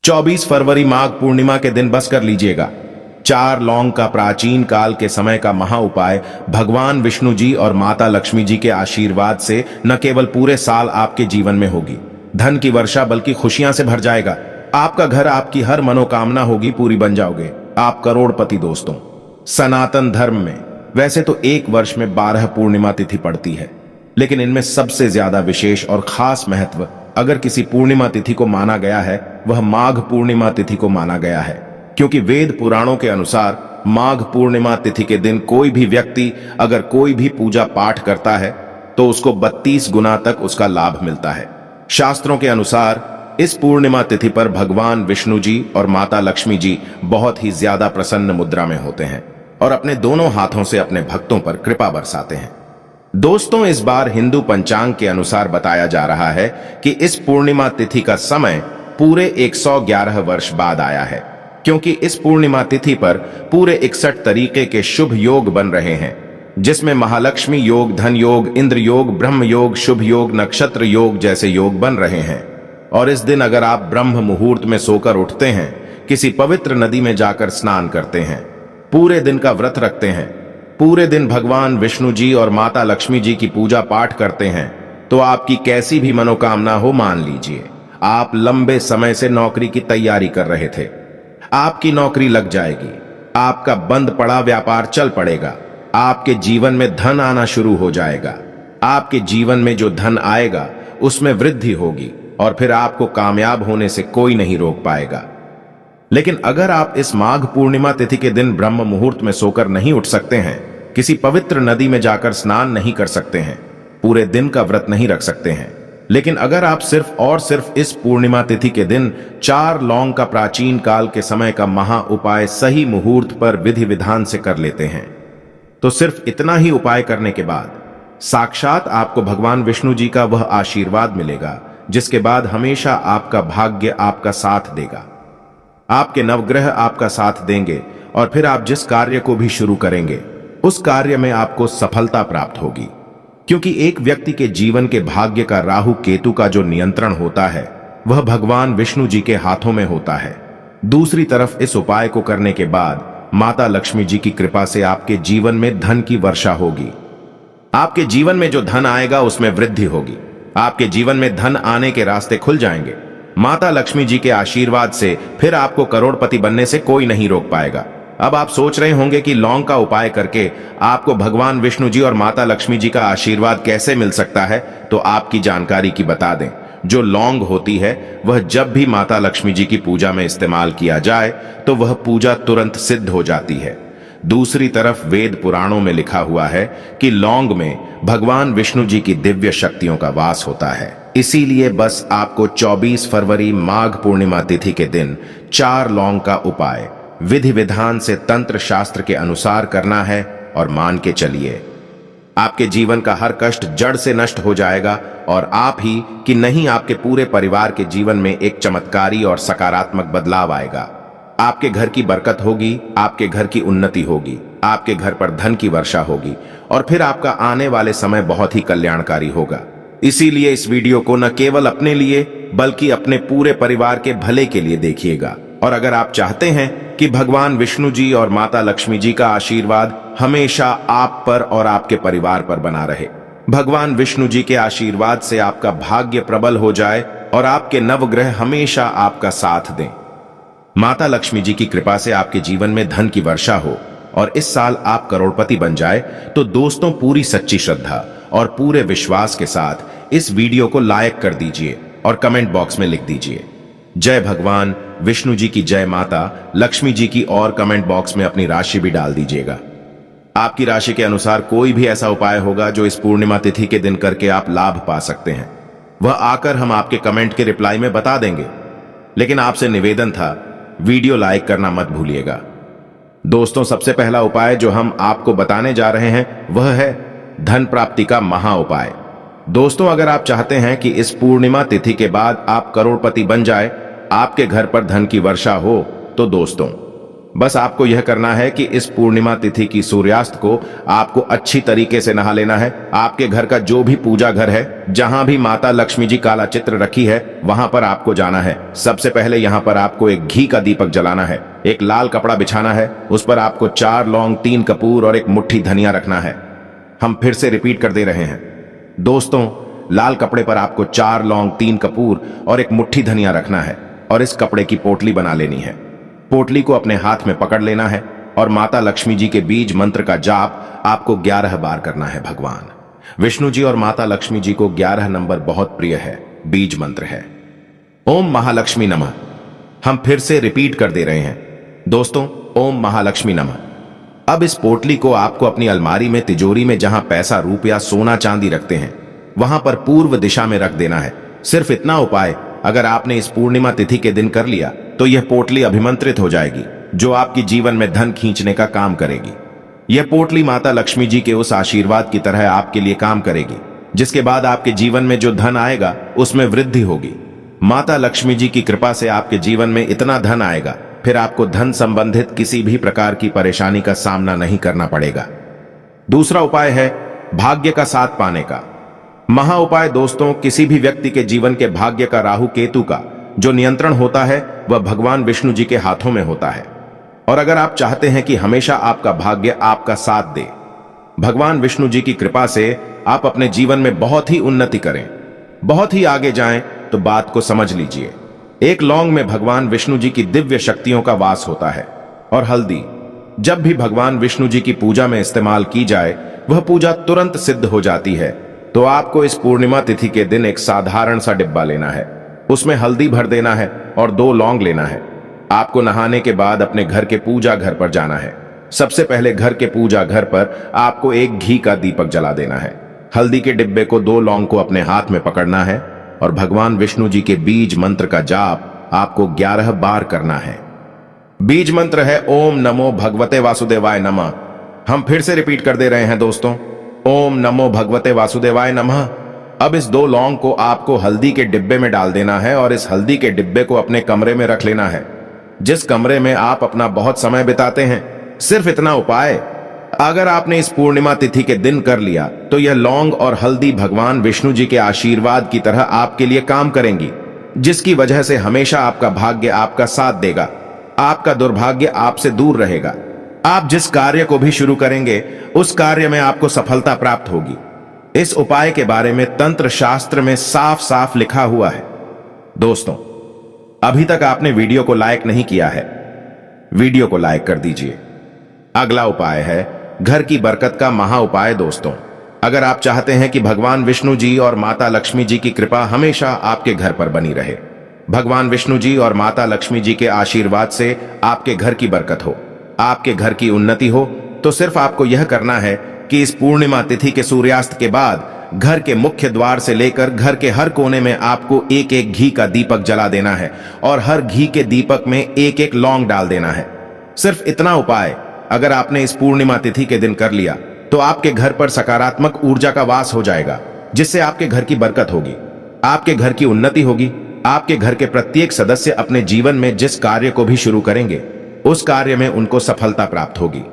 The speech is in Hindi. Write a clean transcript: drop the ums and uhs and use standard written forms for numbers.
24 फरवरी माघ पूर्णिमा के दिन बस कर लीजिएगा। 4 लौंग का प्राचीन काल के समय का महा उपाय भगवान विष्णु जी और माता लक्ष्मी जी के आशीर्वाद से न केवल पूरे साल आपके जीवन में होगी धन की वर्षा, बल्कि खुशियां से भर जाएगा। आपका घर, आपकी हर मनोकामना होगी पूरी, बन जाओगे आप करोड़पति। दोस्तों, सनातन धर्म में वैसे तो एक वर्ष में 12 पूर्णिमा तिथि पड़ती है, लेकिन इनमें सबसे ज्यादा विशेष और खास महत्व अगर किसी पूर्णिमा तिथि को माना गया है, वह माघ पूर्णिमा तिथि को माना गया है। क्योंकि वेद पुराणों के अनुसार माघ पूर्णिमा तिथि के दिन कोई भी व्यक्ति अगर कोई भी पूजा पाठ करता है तो उसको 32 गुना तक उसका लाभ मिलता है। शास्त्रों के अनुसार इस पूर्णिमा तिथि पर भगवान विष्णु जी और माता लक्ष्मी जी बहुत ही ज्यादा प्रसन्न मुद्रा में होते हैं और अपने दोनों हाथों से अपने भक्तों पर कृपा बरसाते हैं। दोस्तों, इस बार हिंदू पंचांग के अनुसार बताया जा रहा है कि इस पूर्णिमा तिथि का समय पूरे 111 वर्ष बाद आया है, क्योंकि इस पूर्णिमा तिथि पर पूरे 61 तरीके के शुभ योग बन रहे हैं, जिसमें महालक्ष्मी योग, धन योग, इंद्र योग, ब्रह्म योग, शुभ योग, नक्षत्र योग जैसे योग बन रहे हैं। और इस दिन अगर आप ब्रह्म मुहूर्त में सोकर उठते हैं, किसी पवित्र नदी में जाकर स्नान करते हैं, पूरे दिन का व्रत रखते हैं, पूरे दिन भगवान विष्णु जी और माता लक्ष्मी जी की पूजा पाठ करते हैं, तो आपकी कैसी भी मनोकामना हो, मान लीजिए आप लंबे समय से नौकरी की तैयारी कर रहे थे, आपकी नौकरी लग जाएगी, आपका बंद पड़ा व्यापार चल पड़ेगा, आपके जीवन में धन आना शुरू हो जाएगा, आपके जीवन में जो धन आएगा उसमें वृद्धि होगी और फिर आपको कामयाब होने से कोई नहीं रोक पाएगा। लेकिन अगर आप इस माघ पूर्णिमा तिथि के दिन ब्रह्म मुहूर्त में सोकर नहीं उठ सकते हैं, किसी पवित्र नदी में जाकर स्नान नहीं कर सकते हैं, पूरे दिन का व्रत नहीं रख सकते हैं, लेकिन अगर आप सिर्फ और सिर्फ इस पूर्णिमा तिथि के दिन 4 लौंग का प्राचीन काल के समय का महा उपाय सही मुहूर्त पर विधि विधान से कर लेते हैं, तो सिर्फ इतना ही उपाय करने के बाद साक्षात आपको भगवान विष्णु जी का वह आशीर्वाद मिलेगा, जिसके बाद हमेशा आपका भाग्य आपका साथ देगा, आपके नवग्रह आपका साथ देंगे और फिर आप जिस कार्य को भी शुरू करेंगे उस कार्य में आपको सफलता प्राप्त होगी। क्योंकि एक व्यक्ति के जीवन के भाग्य का राहु केतु का जो नियंत्रण होता है वह भगवान विष्णु जी के हाथों में होता है। दूसरी तरफ इस उपाय को करने के बाद माता लक्ष्मी जी की कृपा से आपके जीवन में धन की वर्षा होगी। आपके जीवन में जो धन आएगा उसमें वृद्धि होगी, आपके जीवन में धन आने के रास्ते खुल जाएंगे। माता लक्ष्मी जी के आशीर्वाद से फिर आपको करोड़पति बनने से कोई नहीं रोक पाएगा। अब आप सोच रहे होंगे कि लौंग का उपाय करके आपको भगवान विष्णु जी और माता लक्ष्मी जी का आशीर्वाद कैसे मिल सकता है, तो आपकी जानकारी की बता दें, जो लौंग होती है वह जब भी माता लक्ष्मी जी की पूजा में इस्तेमाल किया जाए तो वह पूजा तुरंत सिद्ध हो जाती है। दूसरी तरफ वेद पुराणों में लिखा हुआ है कि लौंग में भगवान विष्णु जी की दिव्य शक्तियों का वास होता है। इसीलिए बस आपको 24 फरवरी माघ पूर्णिमा तिथि के दिन 4 लौंग का उपाय विधि विधान से तंत्र शास्त्र के अनुसार करना है और मान के चलिए आपके जीवन का हर कष्ट जड़ से नष्ट हो जाएगा और आप ही कि नहीं आपके पूरे परिवार के जीवन में एक चमत्कारी और सकारात्मक बदलाव आएगा। आपके घर की बरकत होगी, आपके घर की उन्नति होगी, आपके घर पर धन की वर्षा होगी और फिर आपका आने वाले समय बहुत ही कल्याणकारी होगा। इसीलिए इस वीडियो को न केवल अपने लिए बल्कि अपने पूरे परिवार के भले के लिए देखिएगा। और अगर आप चाहते हैं कि भगवान विष्णु जी और माता लक्ष्मी जी का आशीर्वाद हमेशा आप पर और आपके परिवार पर बना रहे, भगवान विष्णु जी के आशीर्वाद से आपका भाग्य प्रबल हो जाए और आपके नवग्रह हमेशा आपका साथ दें, माता लक्ष्मी जी की कृपा से आपके जीवन में धन की वर्षा हो और इस साल आप करोड़पति बन जाए, तो दोस्तों पूरी सच्ची श्रद्धा और पूरे विश्वास के साथ इस वीडियो को लाइक कर दीजिए और कमेंट बॉक्स में लिख दीजिए जय भगवान विष्णु जी की, जय माता लक्ष्मी जी की, और कमेंट बॉक्स में अपनी राशि भी डाल दीजिएगा। आपकी राशि के अनुसार कोई भी ऐसा उपाय होगा जो इस पूर्णिमा तिथि के दिन करके आप लाभ पा सकते हैं, वह आकर हम आपके कमेंट के रिप्लाई में बता देंगे। लेकिन आपसे निवेदन था, वीडियो लाइक करना मत भूलिएगा। दोस्तों, सबसे पहला उपाय जो हम आपको बताने जा रहे हैं वह है धन प्राप्ति का महा उपाय। दोस्तों, अगर आप चाहते हैं कि इस पूर्णिमा तिथि के बाद आप करोड़पति बन जाए, आपके घर पर धन की वर्षा हो, तो दोस्तों बस आपको यह करना है कि इस पूर्णिमा तिथि की सूर्यास्त को आपको अच्छी तरीके से नहा लेना है। आपके घर का जो भी पूजा घर है, जहां भी माता लक्ष्मी जी काला चित्र रखी है, वहां पर आपको जाना है। सबसे पहले यहां पर आपको एक घी का दीपक जलाना है, एक लाल कपड़ा बिछाना है, उस पर आपको 4 लौंग, 3 कपूर और एक मुट्ठी धनिया रखना है। हम फिर से रिपीट कर दे रहे हैं दोस्तों, लाल कपड़े पर आपको 4 लौंग, 3 कपूर और एक मुट्ठी धनिया रखना है और इस कपड़े की पोटली बना लेनी है। पोटली को अपने हाथ में पकड़ लेना है और माता लक्ष्मी जी के बीज मंत्र का जाप आपको 11 बार करना है। भगवान विष्णु जी और माता लक्ष्मी जी को 11 नंबर बहुत प्रिय है, बीज मंत्र है ओम महालक्ष्मी नमः। हम फिर से रिपीट कर दे रहे हैं दोस्तों, ओम महालक्ष्मी नमः। अब इस पोटली को आपको अपनी अलमारी में, तिजोरी में, जहां पैसा, रुपया, सोना चांदी रखते हैं, वहां पर पूर्व दिशा में रख देना है। सिर्फ इतना उपाय अगर आपने इस पूर्णिमा तिथि के दिन कर लिया तो यह पोटली अभिमंत्रित हो जाएगी, जो आपकी जीवन में धन खींचने का काम करेगी। यह पोटली माता लक्ष्मी जी के उस आशीर्वाद की तरह आपके लिए काम करेगी, जिसके बाद आपके जीवन में जो धन आएगा उसमें वृद्धि होगी। माता लक्ष्मी जी की कृपा से आपके जीवन में इतना धन आएगा, फिर आपको धन संबंधित किसी भी प्रकार की परेशानी का सामना नहीं करना पड़ेगा। दूसरा उपाय है भाग्य का साथ पाने का महा उपाय। दोस्तों, किसी भी व्यक्ति के जीवन के भाग्य का, राहु केतु का जो नियंत्रण होता है वह भगवान विष्णु जी के हाथों में होता है। और अगर आप चाहते हैं कि हमेशा आपका भाग्य आपका साथ दे, भगवान विष्णु जी की कृपा से आप अपने जीवन में बहुत ही उन्नति करें, बहुत ही आगे जाएं, तो बात को समझ लीजिए। एक लौंग में भगवान विष्णु जी की दिव्य शक्तियों का वास होता है और हल्दी जब भी भगवान विष्णु जी की पूजा में इस्तेमाल की जाए वह पूजा तुरंत सिद्ध हो जाती है। तो आपको इस पूर्णिमा तिथि के दिन एक साधारण सा डिब्बा लेना है, उसमें हल्दी भर देना है और 2 लौंग लेना है। आपको नहाने के बाद अपने घर के पूजा घर पर जाना है। सबसे पहले घर के पूजा घर पर आपको एक घी का दीपक जला देना है। हल्दी के डिब्बे को, 2 लौंग को अपने हाथ में पकड़ना है और भगवान विष्णु जी के बीज मंत्र का जाप आपको 11 बार करना है। बीज मंत्र है ओम नमो भगवते वासुदेवाय नमः। हम फिर से रिपीट कर दे रहे हैं दोस्तों, ओम नमो भगवते वासुदेवाय नमः। अब इस 2 लौंग को आपको हल्दी के डिब्बे में डाल देना है और इस हल्दी के डिब्बे को अपने कमरे में रख लेना है, जिस कमरे में आप अपना बहुत समय बिताते हैं। सिर्फ इतना उपाय अगर आपने इस पूर्णिमा तिथि के दिन कर लिया तो यह लौंग और हल्दी भगवान विष्णु जी के आशीर्वाद की तरह आपके लिए काम करेंगी, जिसकी वजह से हमेशा आपका भाग्य आपका साथ देगा, आपका दुर्भाग्य आपसे दूर रहेगा। आप जिस कार्य को भी शुरू करेंगे उस कार्य में आपको सफलता प्राप्त होगी। इस उपाय के बारे में तंत्र शास्त्र में साफ साफ लिखा हुआ है। दोस्तों, अभी तक आपने वीडियो को लाइक नहीं किया है, वीडियो को लाइक कर दीजिए। अगला उपाय है घर की बरकत का महा उपाय। दोस्तों, अगर आप चाहते हैं कि भगवान विष्णु जी और माता लक्ष्मी जी की कृपा हमेशा आपके घर पर बनी रहे, भगवान विष्णु जी और माता लक्ष्मी जी के आशीर्वाद से आपके घर की बरकत हो, आपके घर की उन्नति हो, तो सिर्फ आपको यह करना है कि इस पूर्णिमा तिथि के सूर्यास्त के बाद घर के मुख्य द्वार से लेकर घर के हर कोने में आपको एक एक घी का दीपक जला देना है और हर घी के दीपक में एक एक लौंग डाल देना है। सिर्फ इतना उपाय अगर आपने इस पूर्णिमा तिथि के दिन कर लिया तो आपके घर पर सकारात्मक ऊर्जा का वास हो जाएगा, जिससे आपके घर की बरकत होगी, आपके घर की उन्नति होगी। आपके घर के प्रत्येक सदस्य अपने जीवन में जिस कार्य को भी शुरू करेंगे उस कार्य में उनको सफलता प्राप्त होगी।